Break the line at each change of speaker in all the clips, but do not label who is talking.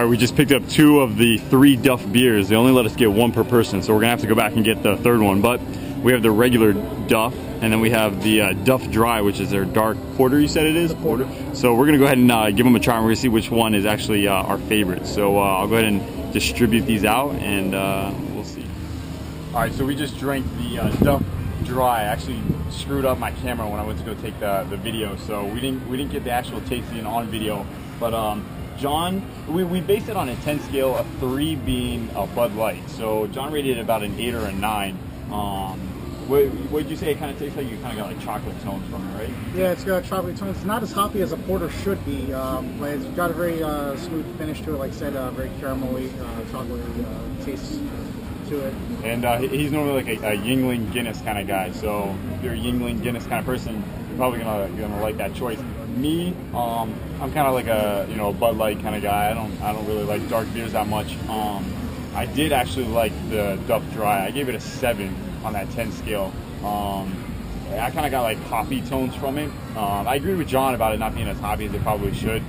Alright, we just picked up 2 of the 3 Duff beers. They only let us get 1 per person, so we're gonna have to go back and get the 3rd one. But we have the regular Duff, and then we have the Duff Dry, which is their dark porter, you said it is?
Porter.
So we're gonna go ahead and give them a try, and we're gonna see which one is actually our favorite. So I'll go ahead and distribute these out, and we'll see. Alright, so we just drank the Duff Dry. I actually screwed up my camera when I went to go take the video, so we didn't get the actual tasting on video. But John, we based it on a 10 scale, a 3 being a Bud Light. So John rated it about an 8 or a 9. What did you say it kind of tastes like? You kind of got like chocolate tones from it, right?
Yeah, it's got chocolate tones. It's not as hoppy as a porter should be, but it's got a very smooth finish to it. Like I said, very caramelly, chocolatey taste to it. And
he's normally like a Yingling Guinness kind of guy. So if you're a Yingling Guinness kind of person, you're probably gonna like that choice. Me, I'm kind of like a Bud Light kind of guy. I don't really like dark beers that much. I did actually like the Duff Dry. I gave it a 7 on that 10 scale. I kind of got like hoppy tones from it. I agree with John about it not being as hoppy as it probably should.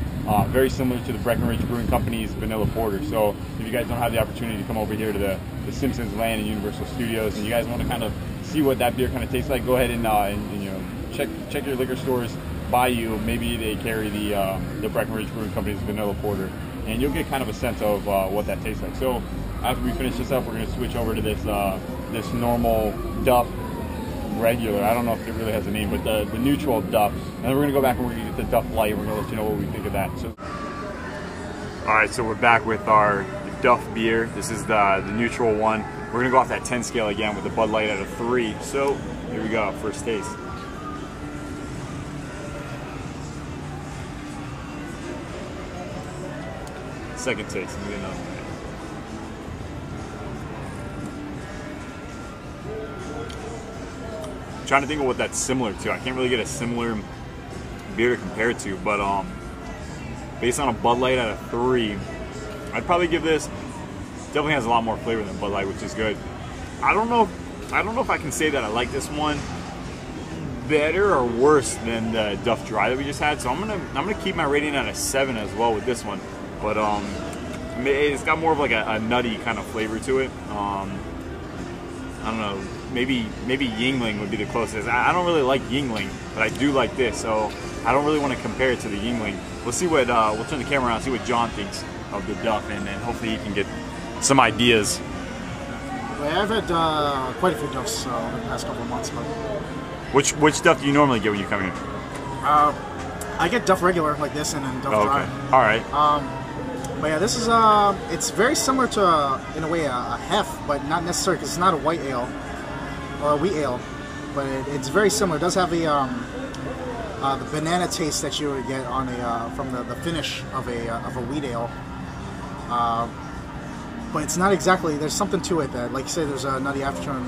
Very similar to the Breckenridge Brewing Company's Vanilla Porter. So if you guys don't have the opportunity to come over here to the Simpsons land and Universal Studios, and you guys want to kind of see what that beer kind of tastes like, go ahead and check your liquor stores by you. Maybe they carry the Breckenridge Brewing Company's Vanilla Porter, and you'll get kind of a sense of what that tastes like. So after we finish this up, we're going to switch over to this normal Duff regular. I don't know if it really has a name, but the neutral Duff. And then we're going to go back and we're going to get the Duff Light. We're going to let you know what we think of that. So, alright, so we're back with our Duff beer. This is the neutral one. We're going to go off that 10 scale again with the Bud Light at a 3. So here we go, first taste. Second taste. Let me get another one. I'm trying to think of what that's similar to. I can't really get a similar beer to compare it to, but based on a Bud Light at a 3, I'd probably give this. Definitely has a lot more flavor than Bud Light, which is good. I don't know if I can say that I like this one better or worse than the Duff Dry that we just had. So I'm gonna keep my rating at a 7 as well with this one. But it's got more of like a nutty kind of flavor to it. I don't know. Maybe Yingling would be the closest. I don't really like Yingling, but I do like this, so I don't really want to compare it to the Yingling. We'll see what we'll turn the camera around, see what John thinks of the Duff, and hopefully he can get some ideas.
Yeah, I've had quite a few Duffs over the past couple of months. But
which Duff do you normally get when you come here?
I get Duff regular like this, and then Duff Dry.
All right.
But yeah, this is it's very similar to in a way a hef, but not necessarily because it's not a white ale or a wheat ale, but it's very similar. It does have the banana taste that you would get on from the finish of a wheat ale. But it's not exactly. There's something to it that, like you say, there's a nutty afterturn,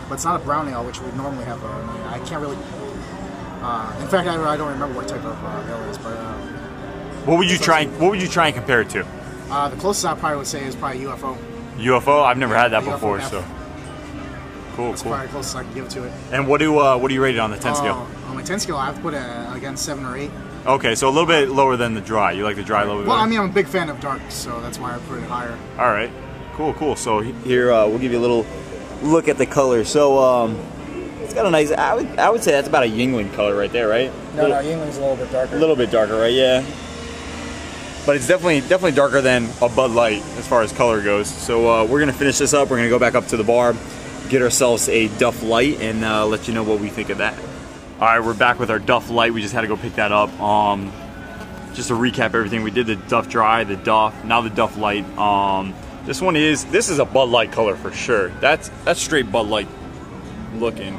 but it's not a brown ale, which we normally have. I can't really. In fact, I don't remember what type of ale it is, but.
What would you try and compare it to?
The closest I probably would say is probably UFO.
UFO? I've never had that before,
UFO
so cool.
That's probably the closest I can give it to it.
And what do you rate it on the 10 scale?
On my 10 scale, I've put it again 7 or 8.
Okay, so a little bit lower than the Dry. You like the Dry a little bit?
Well,
better?
I mean, I'm a big fan of dark, so that's why I put it higher.
All right, cool. So here we'll give you a little look at the color. So it's got a nice. I would say that's about a Yingling color right there, right?
No, Yingling's a little bit darker.
A little bit darker, right? Yeah. But it's definitely darker than a Bud Light as far as color goes. So we're gonna finish this up. We're gonna go back up to the bar, get ourselves a Duff Light, and let you know what we think of that. All right, we're back with our Duff Light. We just had to go pick that up. Just to recap everything, we did the Duff Dry, the Duff, now the Duff Light. This is a Bud Light color for sure. That's straight Bud Light looking.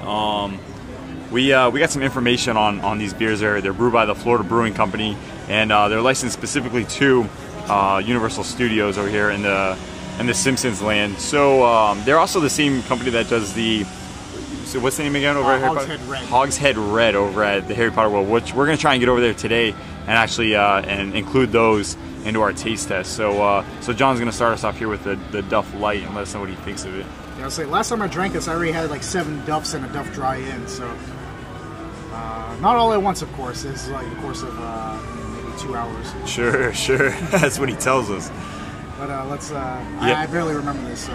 We got some information on these beers. They're brewed by the Florida Brewing Company, and they're licensed specifically to Universal Studios over here in the Simpsons land. So they're also the same company that does the. So what's the name again over at Harry Potter?
Red.
Hogshead Red over at the Harry Potter World, which we're gonna try and get over there today and actually and include those into our taste test. So John's gonna start us off here with the Duff Light and let us know what he thinks of it.
Yeah, I'll say last time I drank this, I already had like 7 Duffs and a Duff Dry in. So not all at once, of course. This is like the course of maybe 2 hours.
Sure, sure. That's what he tells us.
But let's. I barely remember this, so.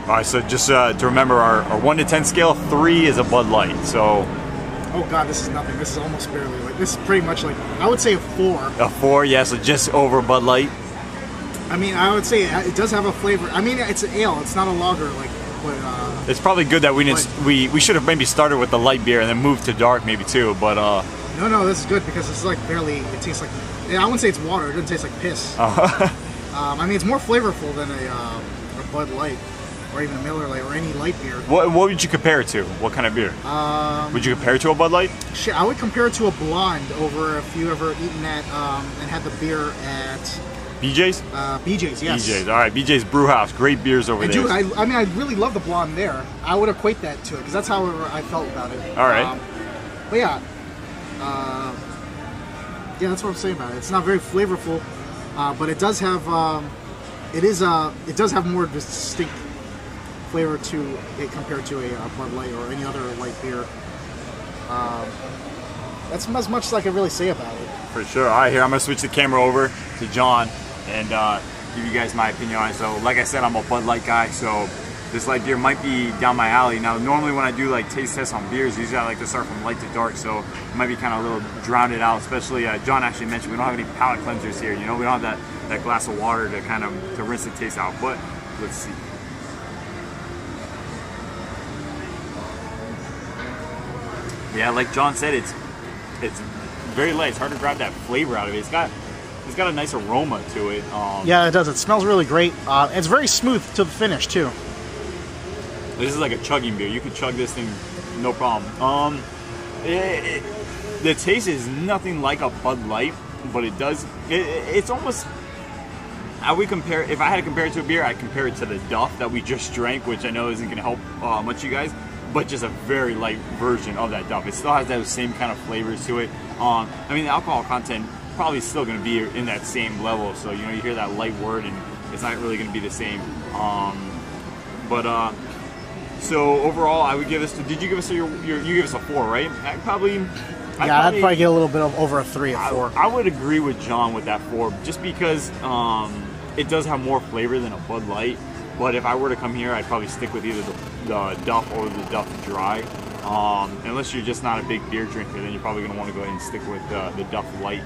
All right, so just to remember, our 1 to 10 scale, 3 is a Bud Light. So.
Oh God, this is nothing. This is almost barely. Like this is pretty much like I would say a 4.
A 4, yeah. So just over Bud Light.
I mean, I would say it does have a flavor. I mean, it's an ale. It's not a lager, like. But,
it's probably good that we didn't. We should have maybe started with the light beer and then moved to dark, maybe too. But
no, this is good because it's like barely. It tastes like. I wouldn't say it's water. It doesn't taste like piss. I mean, it's more flavorful than a Bud Light. Or even a Miller Lite, or any light beer. What
would you compare it to? What kind of beer? Would you compare it to a Bud Light?
Shit, I would compare it to a blonde over if you ever eaten at and had the beer at
BJ's?
BJ's, yes.
BJ's, all right. BJ's Brew House, great beers over there.
Dude, I mean, I really love the blonde there. I would equate that to it because that's how I felt about it.
All right.
But yeah, yeah, that's what I'm saying about it. It's not very flavorful, but it does have it does have more distinct flavor to it compared to a Bud Light or any other light beer. That's as much as I can really say about it.
For sure. All right, here I'm gonna switch the camera over to John and give you guys my opinion on it. So, like I said, I'm a Bud Light guy, so this light beer might be down my alley. Now, normally when I do like taste tests on beers, usually I like to start from light to dark, so it might be kind of a little drowned out. Especially John actually mentioned we don't have any palate cleansers here. You know, we don't have that glass of water to kind of to rinse the taste out. But let's see. Yeah, like John said, it's very light. It's hard to grab that flavor out of it. It's got a nice aroma to it.
Yeah, it does. It smells really great. It's very smooth to the finish too.
This is like a chugging beer. You can chug this thing, no problem. The taste is nothing like a Bud Light, but it does. It's almost. I would compare. If I had to compare it to a beer, I'd compare it to the Duff that we just drank, which I know isn't going to help much you guys. But just a very light version of that Duff. It still has those same kind of flavors to it. I mean, the alcohol content probably still going to be in that same level. So, you know, you hear that light word and it's not really going to be the same. So overall, I would give this. Did you give us you give us a 4, right? I'd probably get
a little bit of over a 3 or 4.
I would agree with John with that 4, just because it does have more flavor than a Bud Light. But if I were to come here, I'd probably stick with either the Duff or the Duff Dry. Unless you're just not a big beer drinker, then you're probably going to want to go ahead and stick with the Duff Light.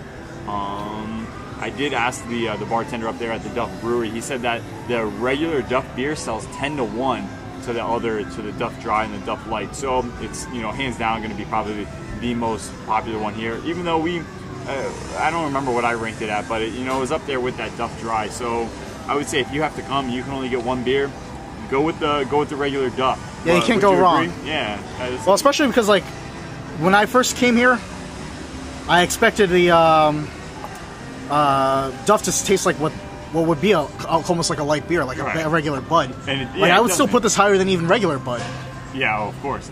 I did ask the bartender up there at the Duff Brewery. He said that the regular Duff beer sells 10 to 1 to the Duff Dry and the Duff Light. So it's, you know, hands down going to be probably the most popular one here. Even though I don't remember what I ranked it at, but it, you know, it was up there with that Duff Dry. So I would say if you have to come, you can only get one beer. Go with the regular Duff.
Yeah, you can't go wrong.
Yeah.
Well, especially because like when I first came here, I expected the Duff to taste like what would be almost like a light beer, like a regular Bud. And I would still put this higher than even regular Bud.
Yeah, of course.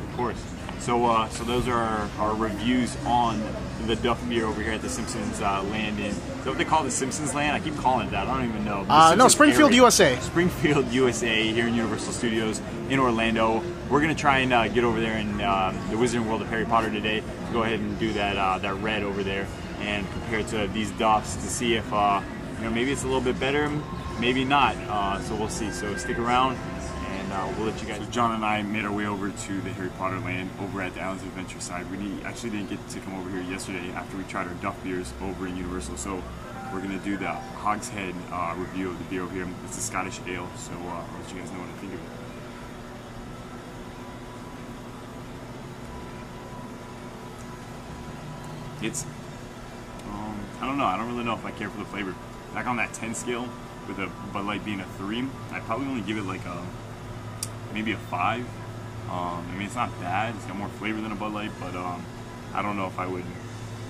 So those are our reviews on the Duff beer over here at the Simpsons land in. Is that what they call the Simpsons land? I keep calling it that. I don't even know.
No, Springfield, area. USA.
Springfield, USA, here in Universal Studios in Orlando. We're gonna try and get over there in the Wizarding World of Harry Potter today. Go ahead and do that red over there and compare it to these Duffs to see if you know, maybe it's a little bit better, maybe not. So we'll see. So stick around. We'll let you guys. So John and I made our way over to the Harry Potter land over at the Islands of Adventure side. We actually didn't get to come over here yesterday after we tried our Duff beers over in Universal. So we're going to do the Hogshead review of the beer over here. It's a Scottish ale, so I'll let you guys know what I think of it. It's, I don't know. I don't really know if I care for the flavor. Back on that 10 scale, with a Bud Light being a 3, I'd probably only give it like maybe a 5. I mean, it's not bad. It's got more flavor than a Bud Light, but I don't know if I would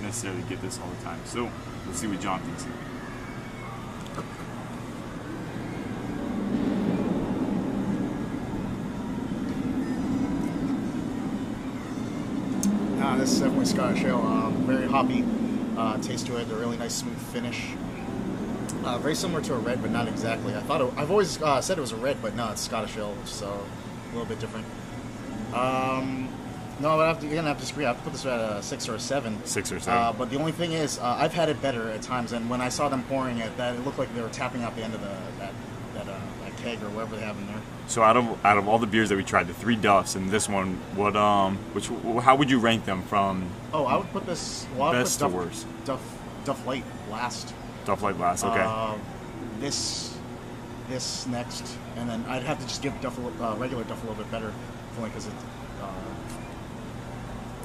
necessarily get this all the time. So let's see what John thinks.
This is definitely Scottish ale. Very hoppy taste to it. A really nice smooth finish. Very similar to a red, but not exactly. I've always said it was a red, but no, it's Scottish ale, so a little bit different. No, but you're gonna have to disagree. I have to put this at a 6 or a 7.
6 or 7.
But the only thing is, I've had it better at times, and when I saw them pouring it, that it looked like they were tapping out the end of that keg or whatever they have in there.
So out of all the beers that we tried, the 3 Duffs and this one, how would you rank them from?
Oh, I would put this
best to worst.
Duff Light last.
Duff Light last. Okay.
This next, and then I'd have to just give regular Duff a little bit better, only because it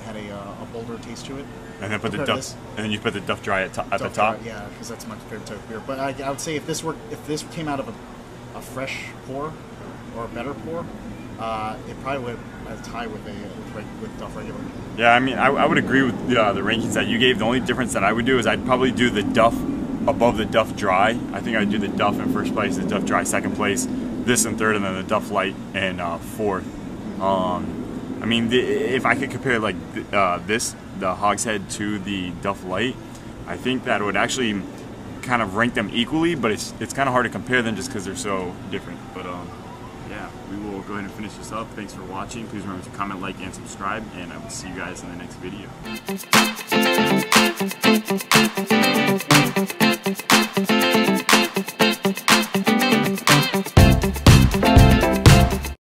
had a bolder taste to it.
And then you put the Duff Dry at the top.
Dry, yeah, because that's my favorite type of beer. But I would say if this came out of a fresh pour or a better pour, it probably would tie with Duff regular.
Yeah, I mean, I would agree with the rankings that you gave. The only difference that I would do is I'd probably do the Duff above the Duff Dry. I think I'd do the Duff in first place, the Duff Dry second place, this in third, and then the Duff Light in fourth. I mean, if I could compare like the Hogshead to the Duff Light, I think that would actually kind of rank them equally, but it's kind of hard to compare them just because they're so different. But yeah, we will go ahead and finish this up. Thanks for watching. Please remember to comment, like, and subscribe, and I will see you guys in the next video.